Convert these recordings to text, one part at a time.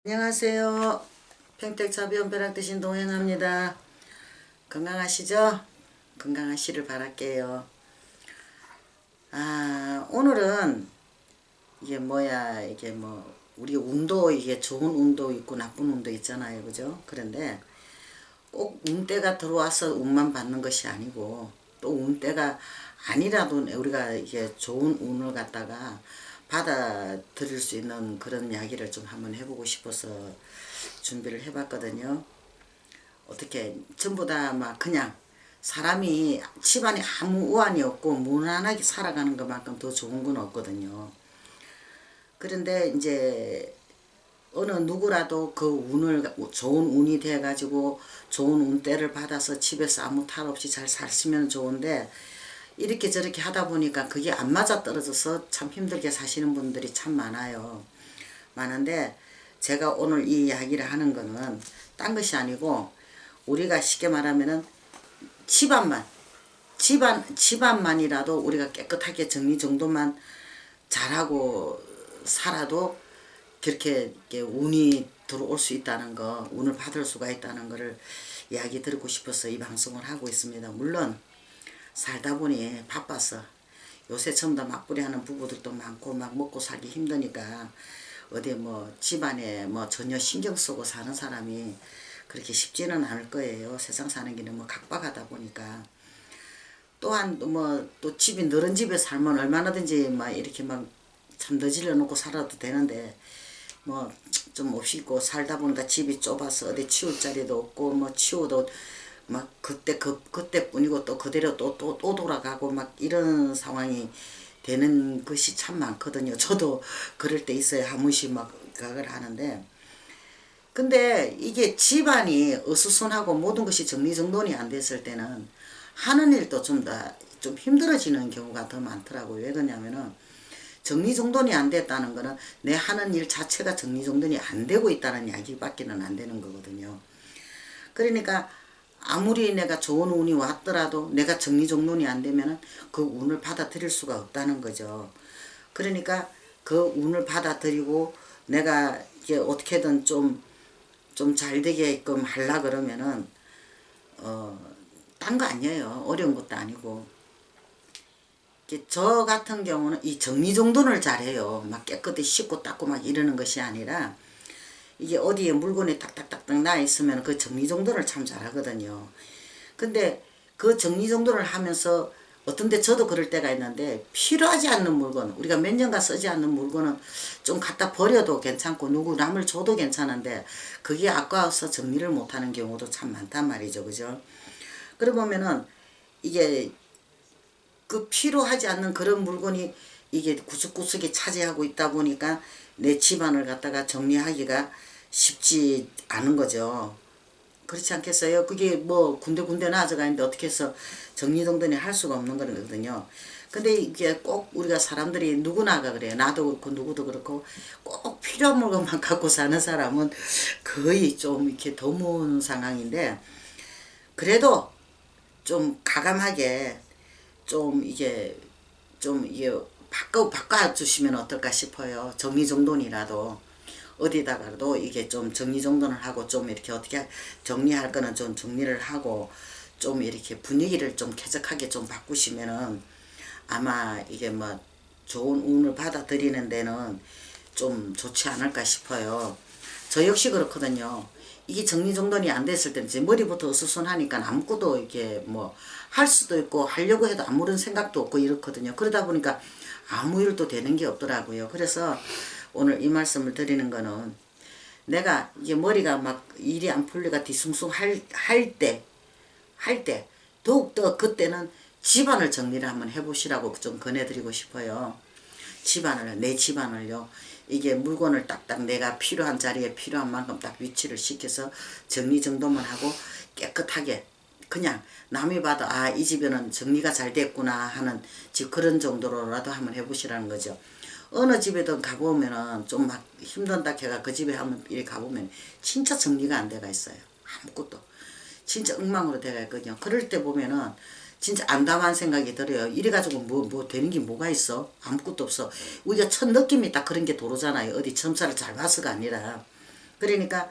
안녕하세요. 평택자비온 벼락 드신 동행합니다. 건강하시죠? 건강하시를 바랄게요. 오늘은 이게 우리 운도 이게 좋은 운도 있고 나쁜 운도 있잖아요. 그죠? 그런데 꼭 운때가 들어와서 운만 받는 것이 아니고 또 운때가 아니라도 우리가 이게 좋은 운을 갖다가 받아들일 수 있는 그런 이야기를 좀 한번 해보고 싶어서 준비를 해봤거든요. 어떻게 전부 다 막 그냥 사람이 집안에 아무 우환이 없고 무난하게 살아가는 것만큼 더 좋은 건 없거든요. 그런데 이제 어느 누구라도 그 운을 좋은 운이 돼 가지고 좋은 운때를 받아서 집에서 아무 탈 없이 잘 살시면 좋은데 이렇게 저렇게 하다 보니까 그게 안 맞아 떨어져서 참 힘들게 사시는 분들이 참 많아요. 많은데 제가 오늘 이 이야기를 하는 거는 딴 것이 아니고 우리가 쉽게 말하면은 집안만이라도 우리가 깨끗하게 정리정돈만 잘하고 살아도 그렇게 운이 들어올 수 있다는 거, 운을 받을 수가 있다는 거를 이야기 드리고 싶어서 이 방송을 하고 있습니다. 물론 살다 보니 바빠서 요새 전부 다 맞벌이 하는 부부들도 많고 막 먹고 살기 힘드니까 어디 뭐 집안에 뭐 전혀 신경 쓰고 사는 사람이 그렇게 쉽지는 않을 거예요. 세상 사는 게 너무 각박하다 보니까. 또한 뭐 또 집이 너른 집에 살면 얼마나든지 막 이렇게 막 잠더질러 놓고 살아도 되는데 뭐 좀 없이고 살다 보니까 집이 좁아서 어디 치울 자리도 없고 뭐 치워도 막 그때뿐이고 또 그대로 또 돌아가고 막 이런 상황이 되는 것이 참 많거든요. 저도 그럴 때 있어요. 한 번씩 막 그걸 하는데 근데 이게 집안이 어수선하고 모든 것이 정리정돈이 안 됐을 때는 하는 일도 좀 힘들어지는 경우가 더 많더라고요. 왜 그러냐면은 정리정돈이 안 됐다는 거는 내 하는 일 자체가 정리정돈이 안 되고 있다는 이야기밖에는 안 되는 거거든요. 그러니까 아무리 내가 좋은 운이 왔더라도 내가 정리정돈이 안 되면은 그 운을 받아들일 수가 없다는 거죠. 그러니까 그 운을 받아들이고 내가 이게 어떻게든 좀 잘 되게끔 하려 그러면은 딴 거 아니에요. 어려운 것도 아니고. 저 같은 경우는 이 정리정돈을 잘해요. 막 깨끗이 씻고 닦고 막 이러는 것이 아니라 이게 어디에 물건이 딱딱딱딱 나 있으면 그 정리정돈을 참 잘하거든요. 근데 그 정리정돈을 하면서 어떤데 저도 그럴 때가 있는데 필요하지 않는 물건 우리가 몇 년간 쓰지 않는 물건은 좀 갖다 버려도 괜찮고 누구 남을 줘도 괜찮은데 그게 아까워서 정리를 못하는 경우도 참 많단 말이죠. 그죠? 그러고 보면은 이게 그 필요하지 않는 그런 물건이 이게 구석구석에 차지하고 있다 보니까 내 집안을 갖다가 정리하기가 쉽지 않은 거죠. 그렇지 않겠어요? 그게 뭐 군데군데 나아져가 있는데 어떻게 해서 정리정돈이 할 수가 없는 거거든요. 근데 이게 꼭 우리가 사람들이 누구나가 그래요. 나도 그렇고 누구도 그렇고 꼭 필요한 물건만 갖고 사는 사람은 거의 좀 이렇게 드문 상황인데 그래도 좀 가감하게 좀 이게 바꿔주시면 어떨까 싶어요. 정리정돈이라도 어디다가도 이게 좀 정리정돈을 하고 좀 이렇게 어떻게 정리할 거는 좀 정리를 하고 좀 이렇게 분위기를 좀 쾌적하게 좀 바꾸시면은 아마 이게 뭐 좋은 운을 받아들이는 데는 좀 좋지 않을까 싶어요. 저 역시 그렇거든요. 이게 정리정돈이 안 됐을 때는 이제 머리부터 어수선하니까 아무것도 이게 뭐 할 수도 있고 하려고 해도 아무런 생각도 없고 이렇거든요. 그러다 보니까 아무 일도 되는 게 없더라고요. 그래서 오늘 이 말씀을 드리는 거는 내가 이게 머리가 막 일이 안 풀리가 뒤숭숭 할 때 더욱더 그때는 집안을 정리를 한번 해보시라고 좀 권해드리고 싶어요. 내 집안을요. 이게 물건을 딱딱 내가 필요한 자리에 필요한 만큼 딱 위치를 시켜서 정리정돈만 하고 깨끗하게 그냥 남이 봐도 아, 이 집에는 정리가 잘 됐구나 하는 그런 정도로라도 한번 해보시라는 거죠. 어느 집에든 가보면은 좀 막 힘든다 해가 그 집에 한번 이렇게 가보면 진짜 정리가 안 돼가 있어요. 아무것도. 진짜 엉망으로 돼가 있거든요. 그럴 때 보면은 진짜 암담한 생각이 들어요. 이래가지고 뭐 되는 게 뭐가 있어? 아무것도 없어. 우리가 첫 느낌이 딱 그런 게 도로잖아요. 어디 점사를 잘 봐서가 아니라. 그러니까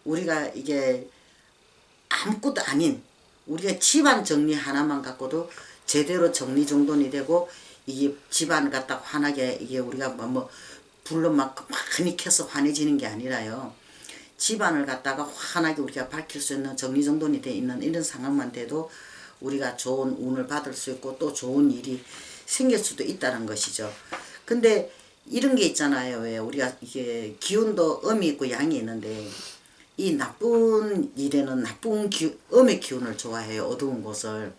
우리가 이게 아무것도 아닌 우리가 집안 정리 하나만 갖고도 제대로 정리정돈이 되고 이게 집안 갖다 환하게 이게 우리가 뭐 불로 막 많이 켜서 환해지는 게 아니라요. 집안을 갖다가 환하게 우리가 밝힐 수 있는 정리정돈이 돼 있는 이런 상황만 돼도 우리가 좋은 운을 받을 수 있고 또 좋은 일이 생길 수도 있다는 것이죠. 근데 이런 게 있잖아요. 왜 우리가 이게 기운도 음이 있고 양이 있는데 이 나쁜 일에는 나쁜 음의 기운을 좋아해요. 어두운 곳을.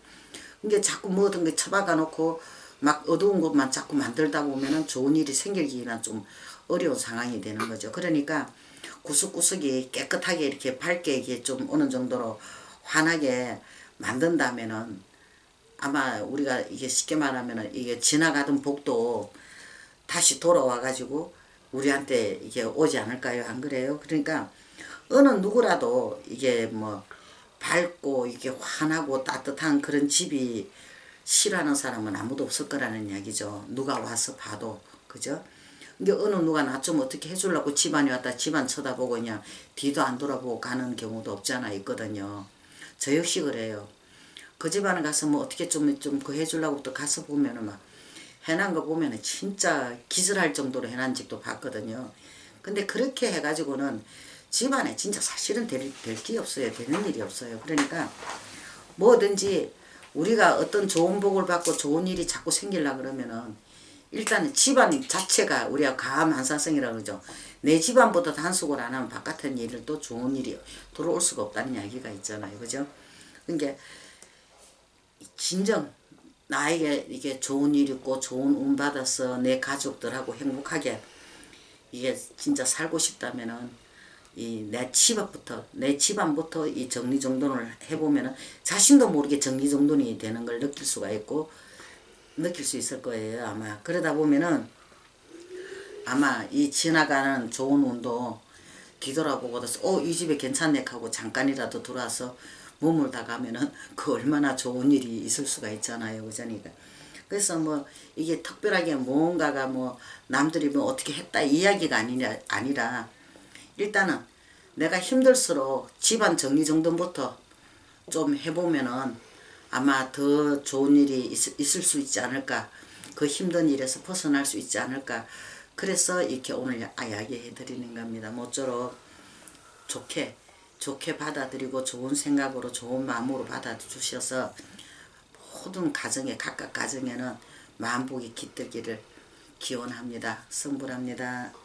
이게 자꾸 뭐든 게 처박아 놓고 막 어두운 곳만 자꾸 만들다 보면은 좋은 일이 생기기는 좀 어려운 상황이 되는 거죠. 그러니까 구석구석이 깨끗하게 이렇게 밝게 이게 좀 어느 정도로 환하게 만든다면은 아마 우리가 이게 쉽게 말하면은 이게 지나가던 복도 다시 돌아와 가지고 우리한테 이게 오지 않을까요? 안 그래요? 그러니까 어느 누구라도 이게 뭐 밝고 이게 환하고 따뜻한 그런 집이 싫어하는 사람은 아무도 없을 거라는 이야기죠. 누가 와서 봐도. 그죠? 근데 어느 누가 나 좀 어떻게 해주려고 집안에 왔다 집안 쳐다보고 그냥 뒤도 안 돌아보고 가는 경우도 없지 않아 있거든요. 저 역시 그래요. 그 집안에 가서 뭐 어떻게 좀 그 해주려고 또 가서 보면은 막 해난 거 보면은 진짜 기절할 정도로 해난 집도 봤거든요. 근데 그렇게 해가지고는 집안에 진짜 사실은 될 게 없어요. 되는 일이 없어요. 그러니까 뭐든지 우리가 어떤 좋은 복을 받고 좋은 일이 자꾸 생기려 그러면은 일단 집안 자체가 우리가 가함한사성이라고 그러죠. 내 집안보다 단속을 안 하면 바깥의 일을 또 좋은 일이 들어올 수가 없다는 이야기가 있잖아요. 그죠? 그러니까 진정 나에게 이게 좋은 일 있고 좋은 운 받아서 내 가족들하고 행복하게 이게 진짜 살고 싶다면은 이 내 집안부터 이 정리정돈을 해보면은 자신도 모르게 정리정돈이 되는 걸 느낄 수가 있고 느낄 수 있을 거예요. 아마 그러다 보면은 아마 이 지나가는 좋은 운도 뒤돌아보고도 이 집에 괜찮네 하고 잠깐이라도 들어와서 머물다 가면은 그 얼마나 좋은 일이 있을 수가 있잖아요. 그러니까 그래서 뭐 이게 특별하게 뭔가가 뭐 남들이 뭐 어떻게 했다 이야기가 아니라 일단은 내가 힘들수록 집안 정리정돈부터 좀 해보면은 아마 더 좋은 일이 있을 수 있지 않을까. 그 힘든 일에서 벗어날 수 있지 않을까. 그래서 이렇게 오늘 이야기해 드리는 겁니다. 모쪼록 좋게 받아들이고 좋은 생각으로 좋은 마음으로 받아주셔서 모든 가정에 각각 가정에는 만복이 깃들기를 기원합니다. 성불합니다.